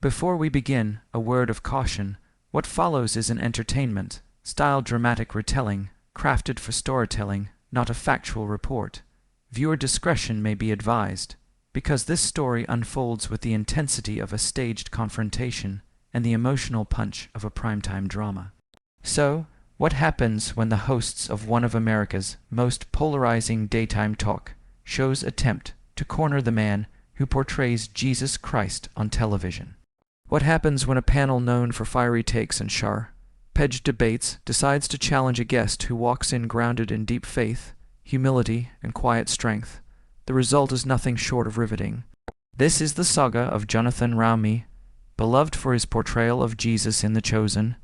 Before we begin, a word of caution. What follows is an entertainment-style dramatic retelling, crafted for storytelling, not a factual report. Viewer discretion may be advised, because this story unfolds with the intensity of a staged confrontation and the emotional punch of a primetime drama. So, what happens when the hosts of one of America's most polarizing daytime talk shows attempt to corner the man who portrays Jesus Christ on television? What happens when a panel known for fiery takes and sharp-edged debates decides to challenge a guest who walks in grounded in deep faith, humility, and quiet strength? The result is nothing short of riveting. This is the saga of Jonathan Roumie, beloved for his portrayal of Jesus in The Chosen,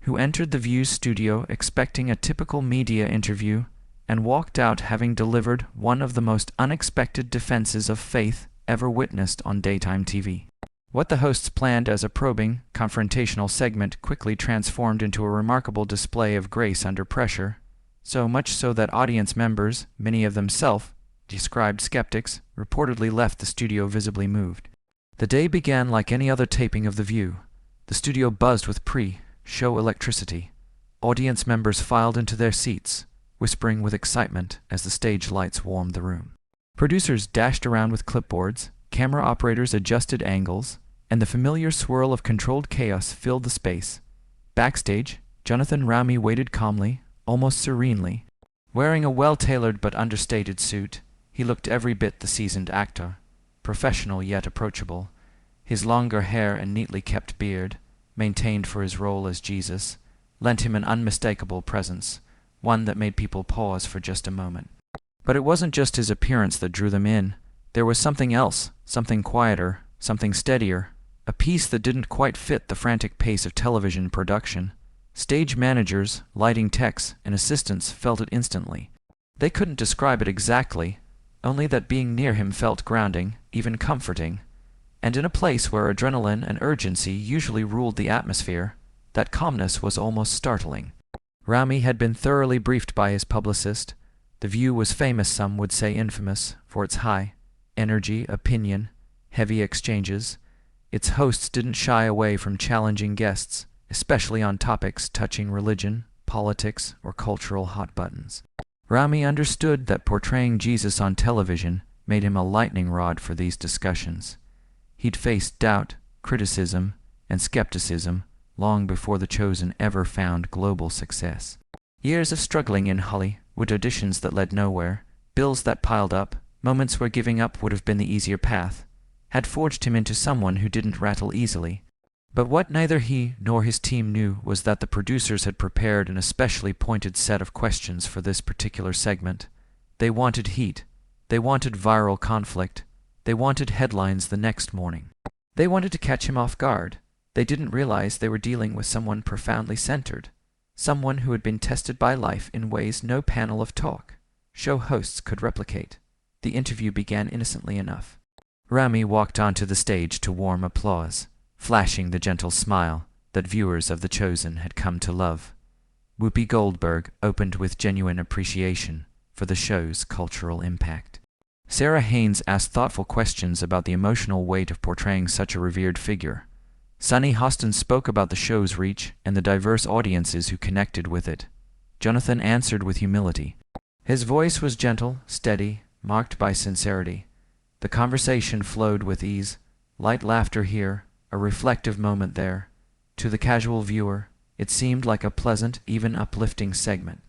who entered The View's studio expecting a typical media interview and walked out having delivered one of the most unexpected defenses of faith ever witnessed on daytime TV. What the hosts planned as a probing, confrontational segment quickly transformed into a remarkable display of grace under pressure, so much so that audience members, many of them self-described skeptics, reportedly left the studio visibly moved. The day began like any other taping of The View. The studio buzzed with pre-show electricity. Audience members filed into their seats, whispering with excitement as the stage lights warmed the room. Producers dashed around with clipboards, camera operators adjusted angles, and the familiar swirl of controlled chaos filled the space. Backstage, Jonathan Roumie waited calmly, almost serenely. Wearing a well-tailored but understated suit, he looked every bit the seasoned actor, professional yet approachable. His longer hair and neatly kept beard, maintained for his role as Jesus, lent him an unmistakable presence, one that made people pause for just a moment. But it wasn't just his appearance that drew them in. There was something else, something quieter, something steadier, a piece that didn't quite fit the frantic pace of television production. Stage managers, lighting techs, and assistants felt it instantly. They couldn't describe it exactly, only that being near him felt grounding, even comforting. And in a place where adrenaline and urgency usually ruled the atmosphere, that calmness was almost startling. Roumie had been thoroughly briefed by his publicist. The View was famous, some would say infamous, for its high energy, opinion, heavy exchanges. Its hosts didn't shy away from challenging guests, especially on topics touching religion, politics, or cultural hot buttons. Roumie understood that portraying Jesus on television made him a lightning rod for these discussions. He'd faced doubt, criticism, and skepticism long before The Chosen ever found global success. Years of struggling in Hollywood auditions that led nowhere, bills that piled up, moments where giving up would have been the easier path, had forged him into someone who didn't rattle easily. But what neither he nor his team knew was that the producers had prepared an especially pointed set of questions for this particular segment. They wanted heat. They wanted viral conflict. They wanted headlines the next morning. They wanted to catch him off guard. They didn't realize they were dealing with someone profoundly centered, someone who had been tested by life in ways no panel of talk show hosts could replicate. The interview began innocently enough. Roumie walked onto the stage to warm applause, flashing the gentle smile that viewers of The Chosen had come to love. Whoopi Goldberg opened with genuine appreciation for the show's cultural impact. Sarah Haynes asked thoughtful questions about the emotional weight of portraying such a revered figure. Sunny Hostin spoke about the show's reach and the diverse audiences who connected with it. Jonathan answered with humility. His voice was gentle, steady, marked by sincerity. The conversation flowed with ease, light laughter here, a reflective moment there. To the casual viewer, it seemed like a pleasant, even uplifting segment.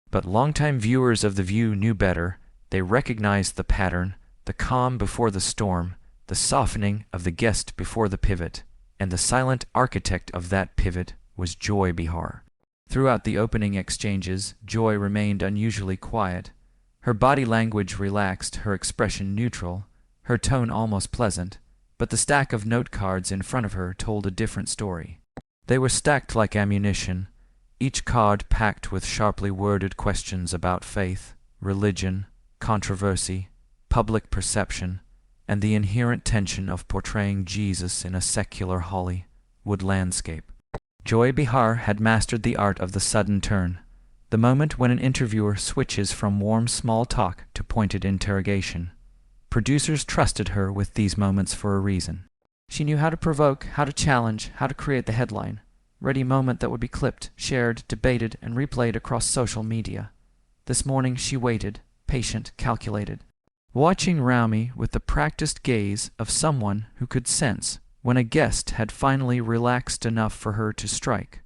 But longtime viewers of The View knew better. They recognized the pattern, the calm before the storm, the softening of the guest before the pivot, and the silent architect of that pivot was Joy Behar. Throughout the opening exchanges, Joy remained unusually quiet. Her body language relaxed, her expression neutral, her tone almost pleasant, but the stack of note cards in front of her told a different story. They were stacked like ammunition, each card packed with sharply worded questions about faith, religion, controversy, public perception, and the inherent tension of portraying Jesus in a secular Hollywood landscape. Joy Behar had mastered the art of the sudden turn, the moment when an interviewer switches from warm small talk to pointed interrogation. Producers trusted her with these moments for a reason. She knew how to provoke, how to challenge, how to create the headline. Ready moment that would be clipped, shared, debated, and replayed across social media. This morning she waited, patient, calculated, watching Roumie with the practiced gaze of someone who could sense when a guest had finally relaxed enough for her to strike.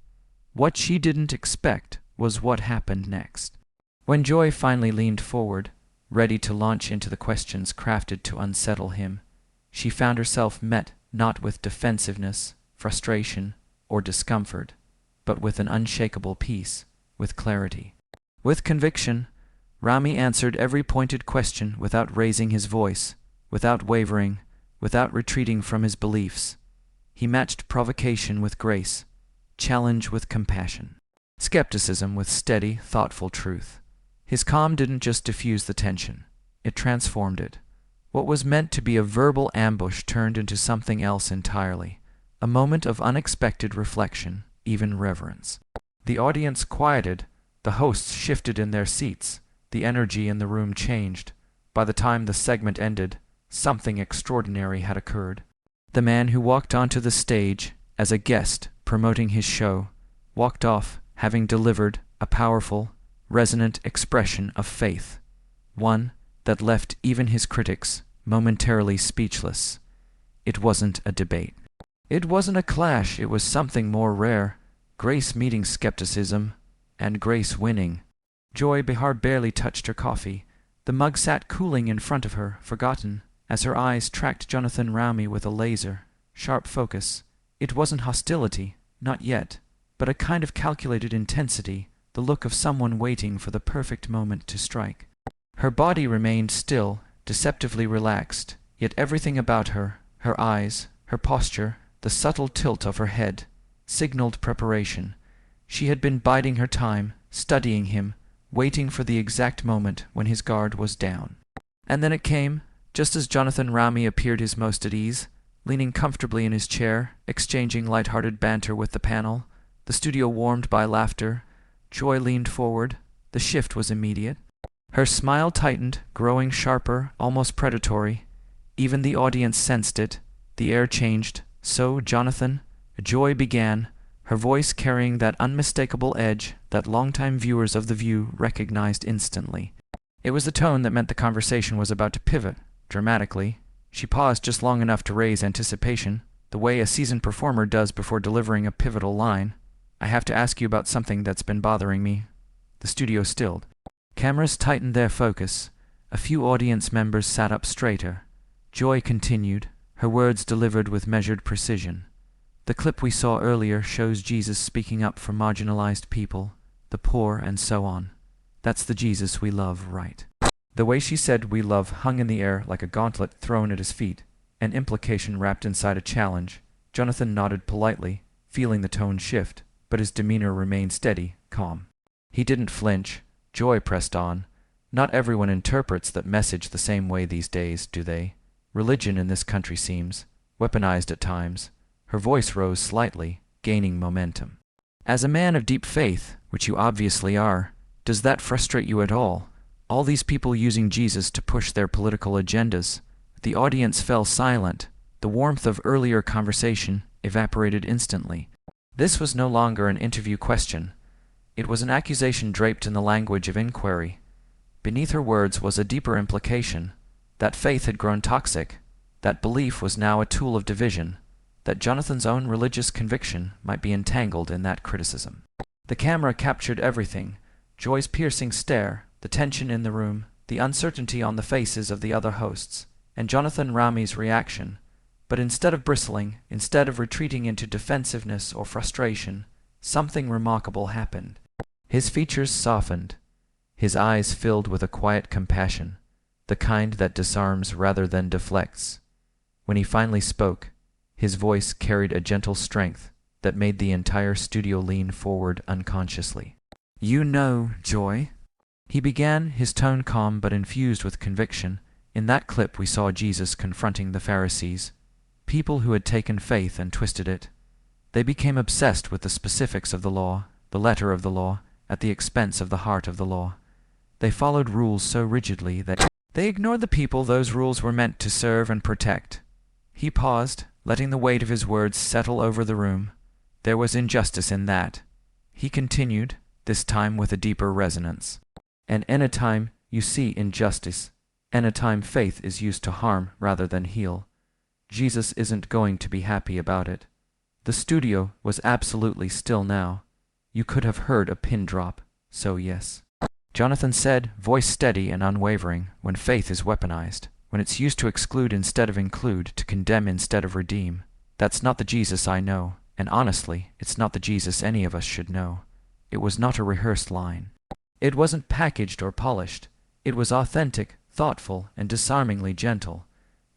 What she didn't expect was what happened next. When Joy finally leaned forward, ready to launch into the questions crafted to unsettle him, she found herself met not with defensiveness, frustration, or discomfort, but with an unshakable peace, with clarity. With conviction, Roumie answered every pointed question without raising his voice, without wavering, without retreating from his beliefs. He matched provocation with grace, challenge with compassion, skepticism with steady, thoughtful truth. His calm didn't just diffuse the tension, it transformed it. What was meant to be a verbal ambush turned into something else entirely, a moment of unexpected reflection, even reverence. The audience quieted, the hosts shifted in their seats, the energy in the room changed. By the time the segment ended, something extraordinary had occurred. The man who walked onto the stage as a guest promoting his show walked off having delivered a powerful, resonant expression of faith, one that left even his critics momentarily speechless. It wasn't a debate. It wasn't a clash, it was something more rare, grace meeting skepticism, and grace winning. Joy Behar barely touched her coffee. The mug sat cooling in front of her, forgotten, as her eyes tracked Jonathan Roumie with a laser, sharp focus. It wasn't hostility, not yet, but a kind of calculated intensity, the look of someone waiting for the perfect moment to strike. Her body remained still, deceptively relaxed, yet everything about her, her eyes, her posture, the subtle tilt of her head, signaled preparation. She had been biding her time, studying him, waiting for the exact moment when his guard was down. And then it came, just as Jonathan Roumie appeared his most at ease, leaning comfortably in his chair, exchanging light-hearted banter with the panel, the studio warmed by laughter. Joy leaned forward. The shift was immediate. Her smile tightened, growing sharper, almost predatory. Even the audience sensed it. The air changed. So, Jonathan, Joy began, her voice carrying that unmistakable edge that longtime viewers of The View recognized instantly. It was the tone that meant the conversation was about to pivot, dramatically. She paused just long enough to raise anticipation, the way a seasoned performer does before delivering a pivotal line. "I have to ask you about something that's been bothering me." The studio stilled. Cameras tightened their focus. A few audience members sat up straighter. Joy continued, her words delivered with measured precision. "The clip we saw earlier shows Jesus speaking up for marginalized people, the poor, and so on. That's the Jesus we love, right?" The way she said "we love" hung in the air like a gauntlet thrown at his feet, an implication wrapped inside a challenge. Jonathan nodded politely, feeling the tone shift, but his demeanor remained steady, calm. He didn't flinch. Joy pressed on. "Not everyone interprets that message the same way these days, do they? Religion in this country seems weaponized at times." Her voice rose slightly, gaining momentum. "As a man of deep faith, which you obviously are, does that frustrate you at all? All these people using Jesus to push their political agendas." The audience fell silent. The warmth of earlier conversation evaporated instantly. This was no longer an interview question. It was an accusation draped in the language of inquiry. Beneath her words was a deeper implication, that faith had grown toxic, that belief was now a tool of division, that Jonathan's own religious conviction might be entangled in that criticism. The camera captured everything: Joy's piercing stare, the tension in the room, the uncertainty on the faces of the other hosts, and Jonathan Roumie's reaction. But instead of bristling, instead of retreating into defensiveness or frustration, something remarkable happened. His features softened. His eyes filled with a quiet compassion, the kind that disarms rather than deflects. When he finally spoke, his voice carried a gentle strength that made the entire studio lean forward unconsciously. "You know, Joy," he began, his tone calm but infused with conviction. "In that clip we saw Jesus confronting the Pharisees, people who had taken faith and twisted it. They became obsessed with the specifics of the law, the letter of the law, at the expense of the heart of the law. They followed rules so rigidly that they ignored the people those rules were meant to serve and protect. He paused, letting the weight of his words settle over the room. There was injustice in that. He continued, this time with a deeper resonance. And anytime you see injustice, anytime faith is used to harm rather than heal, Jesus isn't going to be happy about it. The studio was absolutely still now. You could have heard a pin drop, so yes. Jonathan said, voice steady and unwavering, when faith is weaponized, when it's used to exclude instead of include, to condemn instead of redeem. That's not the Jesus I know, and honestly, it's not the Jesus any of us should know. It was not a rehearsed line. It wasn't packaged or polished. It was authentic, thoughtful, and disarmingly gentle.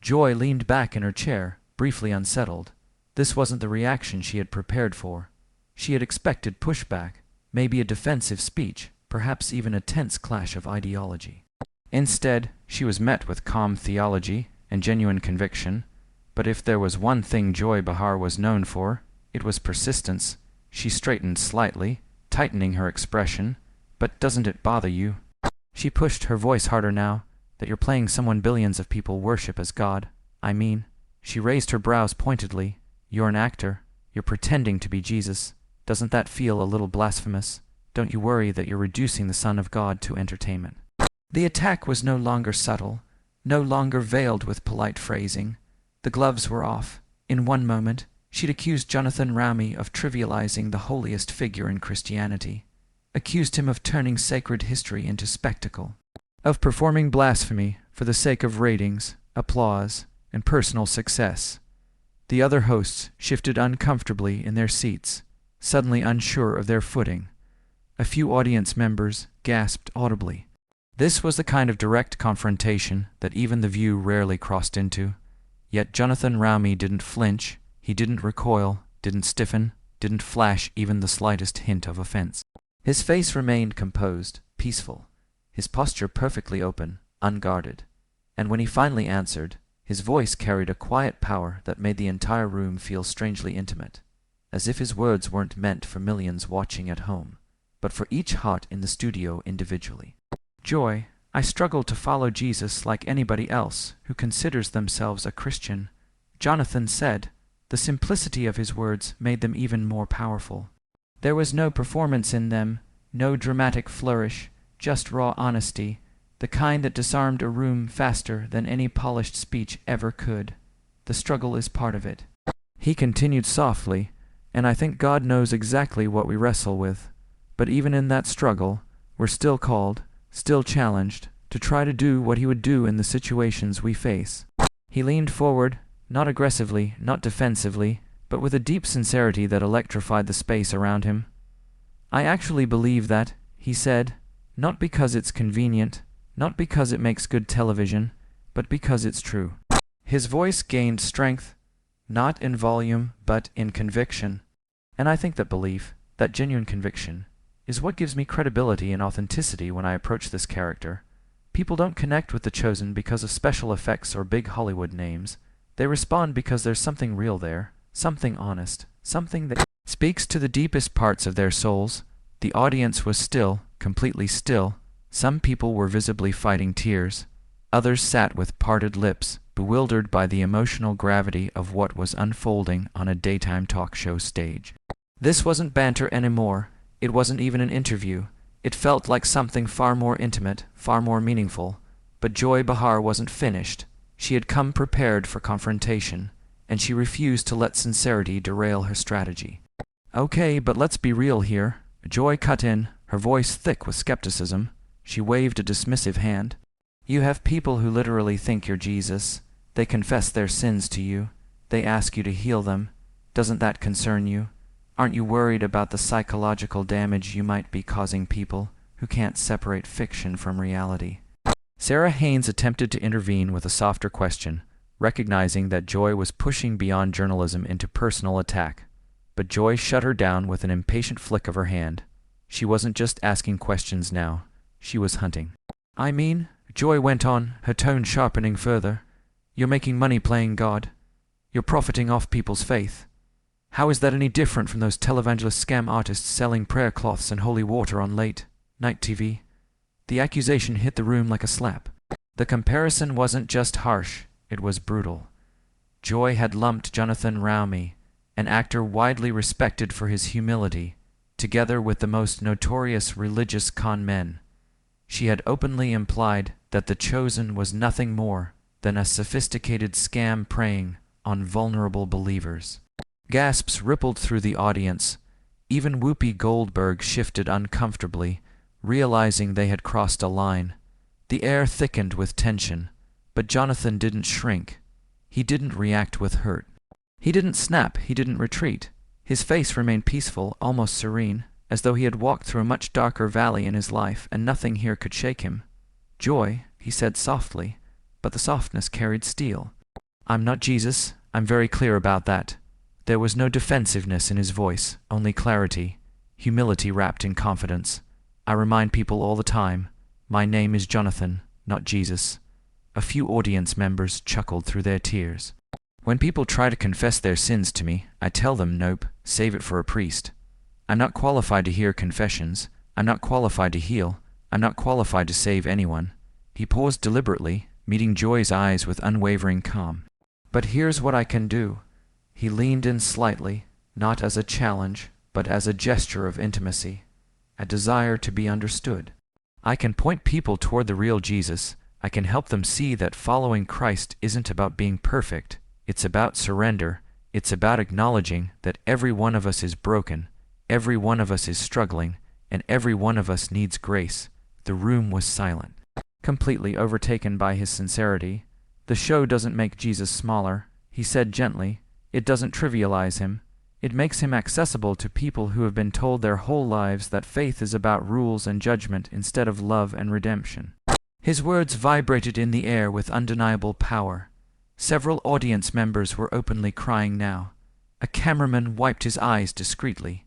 Joy leaned back in her chair, briefly unsettled. This wasn't the reaction she had prepared for. She had expected pushback, maybe a defensive speech, perhaps even a tense clash of ideology. Instead, she was met with calm theology and genuine conviction. But if there was one thing Joy Behar was known for, it was persistence. She straightened slightly, tightening her expression. But doesn't it bother you? She pushed her voice harder now, that you're playing someone billions of people worship as God. I mean, she raised her brows pointedly. You're an actor. You're pretending to be Jesus. Doesn't that feel a little blasphemous? Don't you worry that you're reducing the Son of God to entertainment? The attack was no longer subtle, no longer veiled with polite phrasing. The gloves were off. In one moment, she'd accused Jonathan Roumie of trivializing the holiest figure in Christianity, accused him of turning sacred history into spectacle, of performing blasphemy for the sake of ratings, applause, and personal success. The other hosts shifted uncomfortably in their seats, suddenly unsure of their footing. A few audience members gasped audibly. This was the kind of direct confrontation that even the View rarely crossed into. Yet Jonathan Roumie didn't flinch, he didn't recoil, didn't stiffen, didn't flash even the slightest hint of offense. His face remained composed, peaceful, his posture perfectly open, unguarded. And when he finally answered, his voice carried a quiet power that made the entire room feel strangely intimate, as if his words weren't meant for millions watching at home, but for each heart in the studio individually. Joy, I struggle to follow Jesus like anybody else who considers themselves a Christian, Jonathan said. The simplicity of his words made them even more powerful. There was no performance in them, no dramatic flourish, just raw honesty, the kind that disarmed a room faster than any polished speech ever could. The struggle is part of it. He continued softly, and I think God knows exactly what we wrestle with. But even in that struggle, we're still called, still challenged, to try to do what he would do in the situations we face. He leaned forward, not aggressively, not defensively, but with a deep sincerity that electrified the space around him. I actually believe that, he said, not because it's convenient, not because it makes good television, but because it's true. His voice gained strength, not in volume, but in conviction. And I think that belief, that genuine conviction, is what gives me credibility and authenticity when I approach this character. People don't connect with The Chosen because of special effects or big Hollywood names. They respond because there's something real there, something honest, something that speaks to the deepest parts of their souls. The audience was still, completely still. Some people were visibly fighting tears. Others sat with parted lips, bewildered by the emotional gravity of what was unfolding on a daytime talk show stage. This wasn't banter anymore. It wasn't even an interview. It felt like something far more intimate, far more meaningful. But Joy Behar wasn't finished. She had come prepared for confrontation, and she refused to let sincerity derail her strategy. Okay, but let's be real here. Joy cut in, her voice thick with skepticism. She waved a dismissive hand. You have people who literally think you're Jesus. They confess their sins to you. They ask you to heal them. Doesn't that concern you? Aren't you worried about the psychological damage you might be causing people who can't separate fiction from reality? Sarah Haynes attempted to intervene with a softer question, recognizing that Joy was pushing beyond journalism into personal attack. But Joy shut her down with an impatient flick of her hand. She wasn't just asking questions now. She was hunting. I mean, Joy went on, her tone sharpening further, you're making money playing God. You're profiting off people's faith. How is that any different from those televangelist scam artists selling prayer cloths and holy water on late-night TV? The accusation hit the room like a slap. The comparison wasn't just harsh, it was brutal. Joy had lumped Jonathan Roumie, an actor widely respected for his humility, together with the most notorious religious con men. She had openly implied that The Chosen was nothing more than a sophisticated scam preying on vulnerable believers. Gasps rippled through the audience. Even Whoopi Goldberg shifted uncomfortably, realizing they had crossed a line. The air thickened with tension, but Jonathan didn't shrink. He didn't react with hurt. He didn't snap, he didn't retreat. His face remained peaceful, almost serene, as though he had walked through a much darker valley in his life, and nothing here could shake him. "Joy," he said softly, but the softness carried steel. "I'm not Jesus, I'm very clear about that." There was no defensiveness in his voice, only clarity, humility wrapped in confidence. "I remind people all the time, my name is Jonathan, not Jesus." A few audience members chuckled through their tears. "When people try to confess their sins to me, I tell them, nope, save it for a priest. I'm not qualified to hear confessions. I'm not qualified to heal. I'm not qualified to save anyone." He paused deliberately, meeting Joy's eyes with unwavering calm. "But here's what I can do." He leaned in slightly, not as a challenge, but as a gesture of intimacy, a desire to be understood. "I can point people toward the real Jesus. I can help them see that following Christ isn't about being perfect. It's about surrender. It's about acknowledging that every one of us is broken, every one of us is struggling, and every one of us needs grace." The room was silent, completely overtaken by his sincerity. "The show doesn't make Jesus smaller," he said gently. "It doesn't trivialize him. It makes him accessible to people who have been told their whole lives that faith is about rules and judgment instead of love and redemption." His words vibrated in the air with undeniable power. Several audience members were openly crying now. A cameraman wiped his eyes discreetly.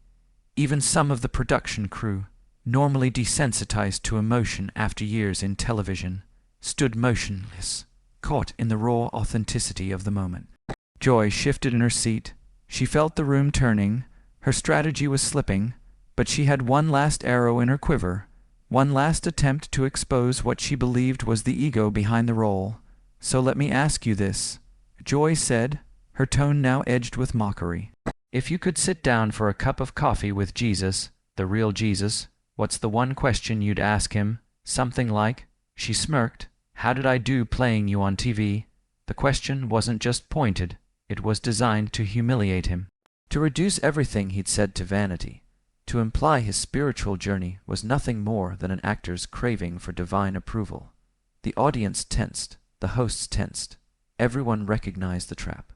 Even some of the production crew, normally desensitized to emotion after years in television, stood motionless, caught in the raw authenticity of the moment. Joy shifted in her seat. She felt the room turning. Her strategy was slipping, but she had one last arrow in her quiver, one last attempt to expose what she believed was the ego behind the role. "So let me ask you this," Joy said, her tone now edged with mockery. "If you could sit down for a cup of coffee with Jesus, the real Jesus, what's the one question you'd ask him? Something like," she smirked, "how did I do playing you on TV?" The question wasn't just pointed, it was designed to humiliate him, to reduce everything he'd said to vanity, to imply his spiritual journey was nothing more than an actor's craving for divine approval. The audience tensed, the hosts tensed. Everyone recognized the trap.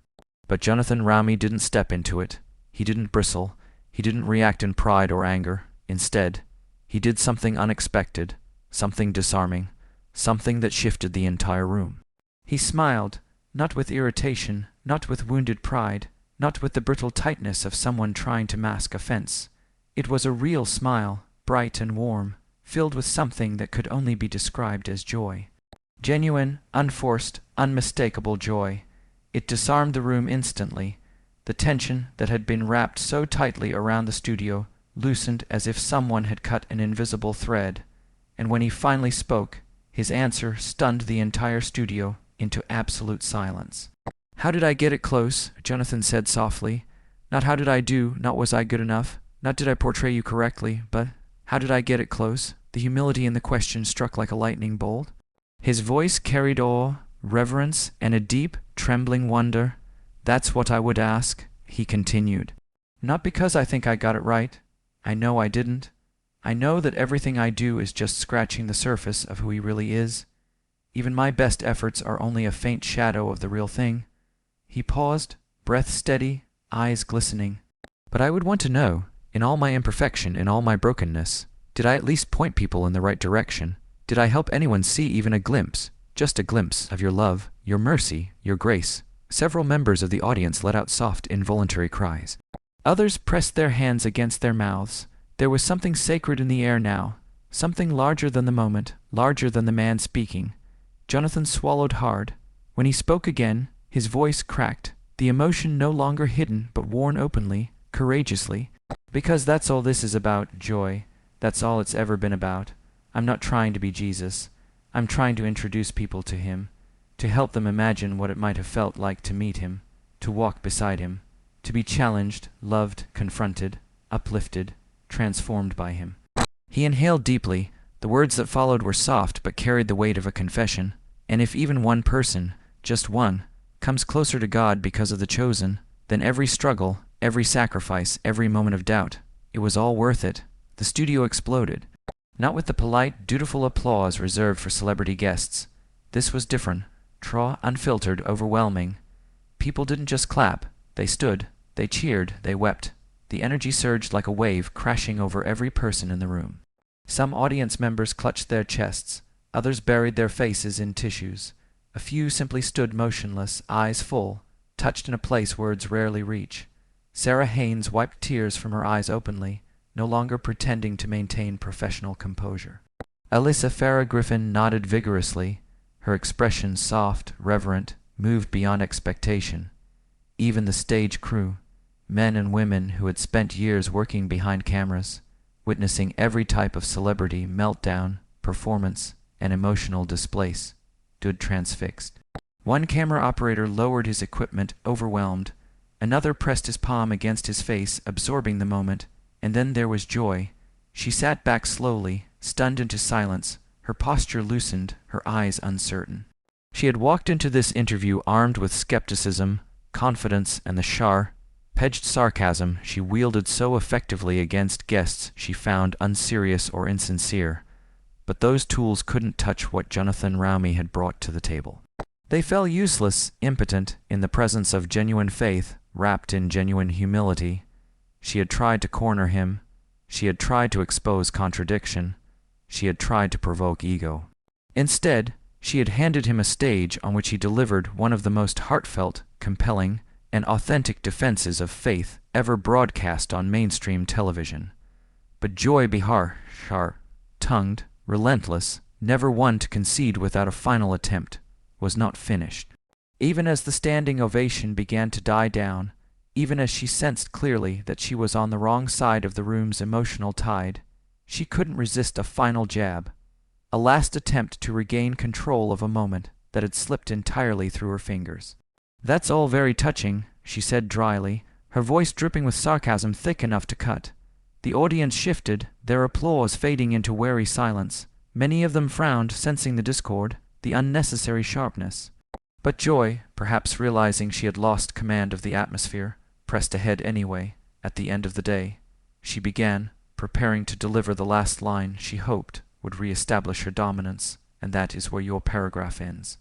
But Jonathan Roumie didn't step into it. He didn't bristle. He didn't react in pride or anger. Instead, he did something unexpected, something disarming, something that shifted the entire room. He smiled, not with irritation, not with wounded pride, not with the brittle tightness of someone trying to mask offense. It was a real smile, bright and warm, filled with something that could only be described as joy. Genuine, unforced, unmistakable joy. It disarmed the room instantly. The tension that had been wrapped so tightly around the studio loosened as if someone had cut an invisible thread, and when he finally spoke, his answer stunned the entire studio into absolute silence. "How did I get it close?" Jonathan said softly. "Not how did I do, not was I good enough, not did I portray you correctly, but how did I get it close?" The humility in the question struck like a lightning bolt. His voice carried awe, reverence, and a deep, trembling wonder. "That's what I would ask," he continued. "Not because I think I got it right. I know I didn't. I know that everything I do is just scratching the surface of who he really is. Even my best efforts are only a faint shadow of the real thing." He paused, breath steady, eyes glistening. "But I would want to know, in all my imperfection, in all my brokenness, did I at least point people in the right direction? Did I help anyone see even a glimpse, just a glimpse, of your love, your mercy, your grace?" Several members of the audience let out soft, involuntary cries. Others pressed their hands against their mouths. There was something sacred in the air now, something larger than the moment, larger than the man speaking. Jonathan swallowed hard. When he spoke again, his voice cracked, the emotion no longer hidden but worn openly, courageously. "Because that's all this is about, Joy. That's all it's ever been about. I'm not trying to be Jesus. I'm trying to introduce people to him, to help them imagine what it might have felt like to meet him, to walk beside him, to be challenged, loved, confronted, uplifted, transformed by him. He inhaled deeply. The words that followed were soft but carried the weight of a confession. And if even one person, just one, comes closer to God because of the chosen, then every struggle, every sacrifice, every moment of doubt, it was all worth it. The studio exploded. Not with the polite, dutiful applause reserved for celebrity guests. This was different, raw, unfiltered, overwhelming. People didn't just clap. They stood, they cheered, they wept. The energy surged like a wave, crashing over every person in the room. Some audience members clutched their chests. Others buried their faces in tissues. A few simply stood motionless, eyes full, touched in a place words rarely reach. Sarah Haynes wiped tears from her eyes openly, no longer pretending to maintain professional composure. Alyssa Farah Griffin nodded vigorously, her expression soft, reverent, moved beyond expectation. Even the stage crew, men and women who had spent years working behind cameras, witnessing every type of celebrity meltdown, performance, and emotional displace, stood transfixed. One camera operator lowered his equipment, overwhelmed. Another pressed his palm against his face, absorbing the moment. And then there was Joy. She sat back slowly, stunned into silence, her posture loosened, her eyes uncertain. She had walked into this interview armed with skepticism, confidence, and the sharp-edged sarcasm she wielded so effectively against guests she found unserious or insincere. But those tools couldn't touch what Jonathan Roumie had brought to the table. They fell useless, impotent, in the presence of genuine faith, wrapped in genuine humility. She had tried to corner him. She had tried to expose contradiction. She had tried to provoke ego. Instead, she had handed him a stage on which he delivered one of the most heartfelt, compelling, and authentic defenses of faith ever broadcast on mainstream television. But Joy Behar, sharp-tongued, relentless, never one to concede without a final attempt, was not finished. Even as the standing ovation began to die down, even as she sensed clearly that she was on the wrong side of the room's emotional tide, she couldn't resist a final jab, a last attempt to regain control of a moment that had slipped entirely through her fingers. "That's all very touching," she said dryly, her voice dripping with sarcasm thick enough to cut. The audience shifted, their applause fading into wary silence. Many of them frowned, sensing the discord, the unnecessary sharpness. But Joy, perhaps realizing she had lost command of the atmosphere, pressed ahead anyway. At the end of the day, she began, preparing to deliver the last line she hoped would re-establish her dominance, and that is where your paragraph ends.